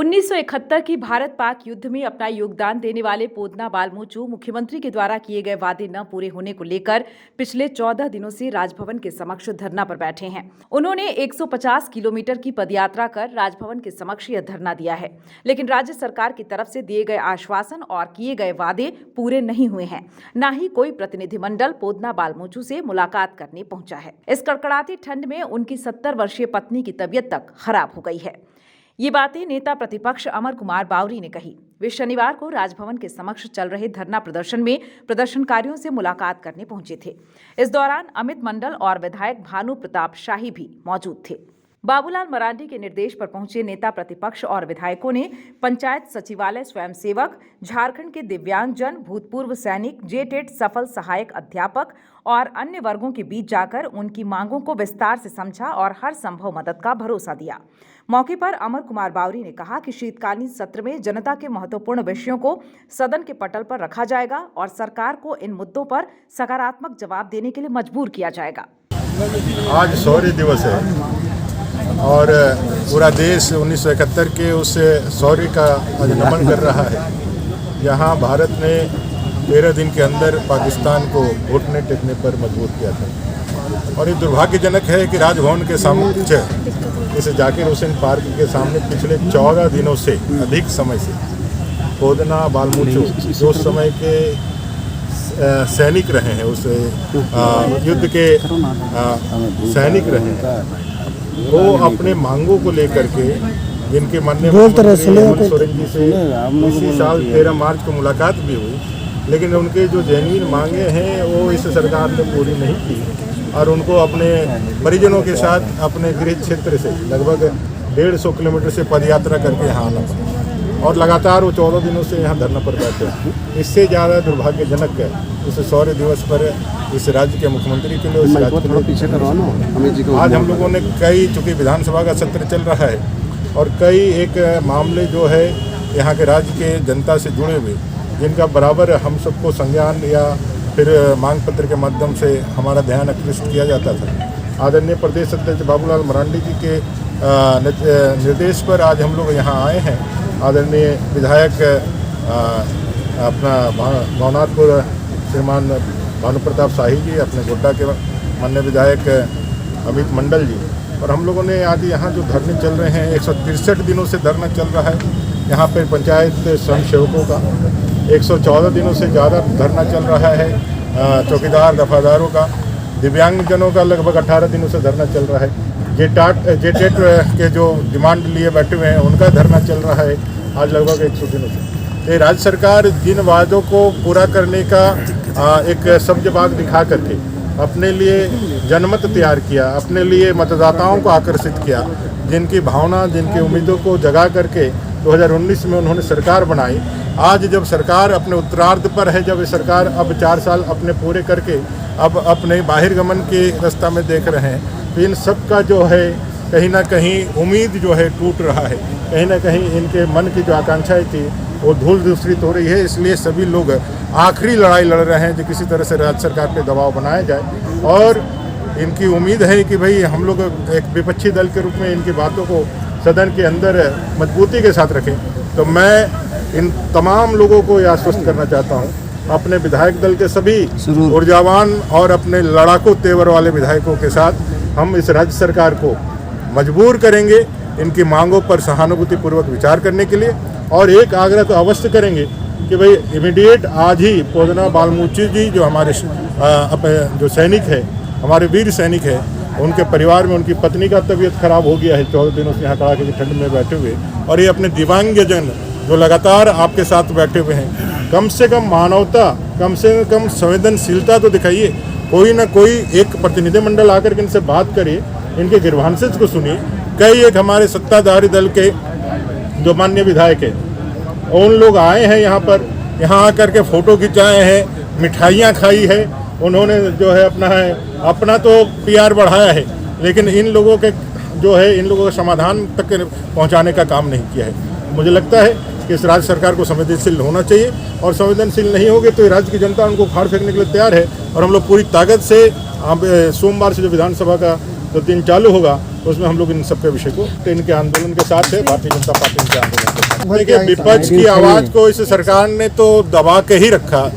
1971 की भारत पाक युद्ध में अपना योगदान देने वाले पोदना बालमूचू मुख्यमंत्री के द्वारा किए गए वादे न पूरे होने को लेकर पिछले 14 दिनों से राजभवन के समक्ष धरना पर बैठे हैं। उन्होंने 150 किलोमीटर की पदयात्रा कर राजभवन के समक्ष यह धरना दिया है, लेकिन राज्य सरकार की तरफ से दिए गए आश्वासन और किए गए वादे पूरे नहीं हुए हैं। न ही कोई प्रतिनिधिमंडल पोदना बालमूचू से मुलाकात करने पहुंचा है। इस कड़कड़ाती ठंड में उनकी 70 वर्षीय पत्नी की तबीयत तक खराब हो गई है। ये बातें नेता प्रतिपक्ष अमर कुमार बावरी ने कही। वे शनिवार को राजभवन के समक्ष चल रहे धरना प्रदर्शन में प्रदर्शनकारियों से मुलाकात करने पहुंचे थे। इस दौरान अमित मंडल और विधायक भानु प्रताप शाही भी मौजूद थे। बाबूलाल मरांडी के निर्देश पर पहुंचे नेता प्रतिपक्ष और विधायकों ने पंचायत सचिवालय स्वयंसेवक, झारखंड के दिव्यांगजन, भूतपूर्व सैनिक, जेटेट सफल सहायक अध्यापक और अन्य वर्गों के बीच जाकर उनकी मांगों को विस्तार से समझा और हर संभव मदद का भरोसा दिया। मौके पर अमर कुमार बावरी ने कहा कि शीतकालीन सत्र में जनता के महत्वपूर्ण विषयों को सदन के पटल पर रखा जाएगा और सरकार को इन मुद्दों पर सकारात्मक जवाब देने के लिए मजबूर किया जाएगा। आज शौर्य दिवस है और पूरा देश 1971 के उस शौर्य का आज नमन कर रहा है। यहाँ भारत ने 13 दिन के अंदर पाकिस्तान को घुटने टेकने पर मजबूर किया था और ये दुर्भाग्यजनक है कि राजभवन के सामने इस जाकिर हुसैन पार्क के सामने पिछले 14 दिनों से अधिक समय से पोदना बालमूचू जो समय के सैनिक रहे हैं, उस युद्ध के सैनिक रहे हैं, वो अपने मांगों को लेकर के जिनके माननीय हेमंत सोरेन जी से इसी साल 13 मार्च को मुलाकात भी हुई, लेकिन उनके जो जेन्युइन मांगे हैं वो इस सरकार ने पूरी नहीं की और उनको अपने परिजनों के साथ अपने गृह क्षेत्र से लगभग 150 किलोमीटर से पदयात्रा करके यहाँ आना पड़ा और लगातार वो 14 दिनों से यहाँ धरना पर बैठे हैं। इससे ज़्यादा दुर्भाग्यजनक है इस शौर्य दिवस पर इस राज्य के मुख्यमंत्री के लिए, इस राज्य के लिए आज हम लोगों ने चूँकि विधानसभा का सत्र चल रहा है और कई एक मामले जो है यहाँ के राज्य के जनता से जुड़े हुए जिनका बराबर हम सबको संज्ञान या फिर मांग पत्र के माध्यम से हमारा ध्यान आकृष्ट किया जाता था। आदरणीय प्रदेश अध्यक्ष बाबूलाल मरांडी जी के निर्देश पर आज हम लोग यहाँ आए हैं। आदरणीय विधायक अपना भवनाथपुर श्रीमान भानु प्रताप शाही जी, अपने गोड्डा के माननीय विधायक अमित मंडल जी और हम लोगों ने आज यहाँ जो धरने चल रहे हैं 163 दिनों से धरना चल रहा है। यहाँ पर पंचायत स्वयं सेवकों का 114 दिनों से ज़्यादा धरना चल रहा है, चौकीदार दफादारों का, दिव्यांगजनों का लगभग 18 दिनों से धरना चल रहा है, जेटेट के जो डिमांड लिए बैठे हुए हैं उनका धरना चल रहा है आज लगभग 100 दिनों से। राज्य सरकार जिन वादों को पूरा करने का एक सब्जबाग दिखा करके अपने लिए जनमत तैयार किया, अपने लिए मतदाताओं को आकर्षित किया, जिनकी भावना जिनकी उम्मीदों को जगा करके 2019 में उन्होंने सरकार बनाई। आज जब सरकार अपने उत्तरार्ध पर है, जब ये सरकार अब 4 साल अपने पूरे करके अब अपने बाहिरगमन के रास्ता में देख रहे हैं, तो इन सब का जो है कहीं ना कहीं उम्मीद जो है टूट रहा है, कहीं ना कहीं इनके मन की जो आकांक्षाएं थी वो धूल दूसरित हो रही है। इसलिए सभी लोग आखिरी लड़ाई लड़ रहे हैं जो किसी तरह से राज्य सरकार पे दबाव बनाया जाए और इनकी उम्मीद है कि भाई हम लोग एक विपक्षी दल के रूप में इनकी बातों को सदन के अंदर मजबूती के साथ रखें। तो मैं इन तमाम लोगों को यह आश्वस्त करना चाहता हूं, अपने विधायक दल के सभी ऊर्जावान और अपने लड़ाकू तेवर वाले विधायकों के साथ हम इस राज्य सरकार को मजबूर करेंगे इनकी मांगों पर सहानुभूतिपूर्वक विचार करने के लिए और एक आग्रह तो अवश्य करेंगे कि भाई इमीडिएट आज ही पोदना बालमूचू जी जो हमारे जो सैनिक है, हमारे वीर सैनिक है, उनके परिवार में उनकी पत्नी का तबीयत खराब हो गया है 14 दिनों से यहाँ कड़ाके की ठंड में बैठे हुए, और ये अपने दिव्यांगजन जो लगातार आपके साथ बैठे हुए हैं, कम से कम मानवता, कम से कम संवेदनशीलता तो दिखाइए। कोई ना कोई एक प्रतिनिधिमंडल आकर के इनसे बात करिए, इनके ग्रीवांसेस को सुनिए। कई एक हमारे सत्ताधारी दल के जो माननीय विधायक है उन लोग आए हैं यहाँ पर, यहाँ आकर के फ़ोटो खिंचाए हैं, मिठाइयाँ खाई है, उन्होंने जो है अपना तो PR बढ़ाया है, लेकिन इन लोगों के जो है इन लोगों का समाधान तक पहुंचाने का काम नहीं किया है। मुझे लगता है कि इस राज्य सरकार को संवेदनशील होना चाहिए और संवेदनशील नहीं होगी तो राज्य की जनता उनको उखाड़ फेंकने के लिए तैयार है और हम लोग पूरी ताकत से सोमवार से जो विधानसभा का जो दिन चालू होगा उसमें हम लोग इन सब के विषय को इनके आंदोलन के साथ है, भारतीय जनता पार्टी के आंदोलन के साथ। देखिए, विपक्ष की आवाज को इस सरकार ने तो दबा के ही रखा।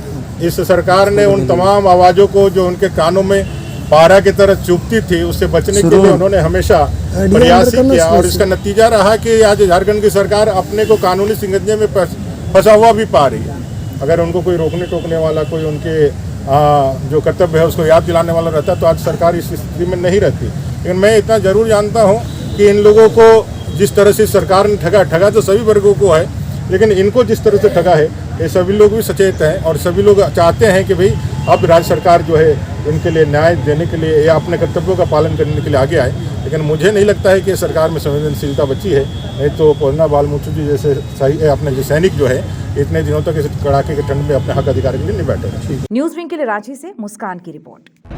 इस सरकार ने उन तमाम आवाजों को जो उनके कानों में पारा की तरह चुभती थी, उससे बचने के लिए उन्होंने हमेशा प्रयास ही किया, और इसका नतीजा रहा कि आज झारखंड की सरकार अपने को कानूनी सिंगंजे में फंसा हुआ भी पा रही है। अगर उनको कोई रोकने टोकने वाला, कोई उनके जो कर्तव्य है उसको याद दिलाने वाला रहता तो आज सरकार इस स्थिति में नहीं रहती। लेकिन मैं इतना जरूर जानता हूँ कि इन लोगों को जिस तरह से सरकार ने ठगा तो सभी वर्गों को है, लेकिन इनको जिस तरह से ठगा है ये सभी लोग भी सचेत हैं, और सभी लोग चाहते हैं कि भाई अब राज्य सरकार जो है इनके लिए न्याय देने के लिए या अपने कर्तव्यों का पालन करने के लिए आगे आए। लेकिन मुझे नहीं लगता है कि सरकार में संवेदनशीलता बची है, नहीं तो पोदना बाल मुचू जी जैसे अपने सैनिक जो है इतने दिनों तक इस कड़ाके के ठंड में अपने हक अधिकार के लिए नहीं बैठे। न्यूज विंग के लिए रांची से मुस्कान की रिपोर्ट।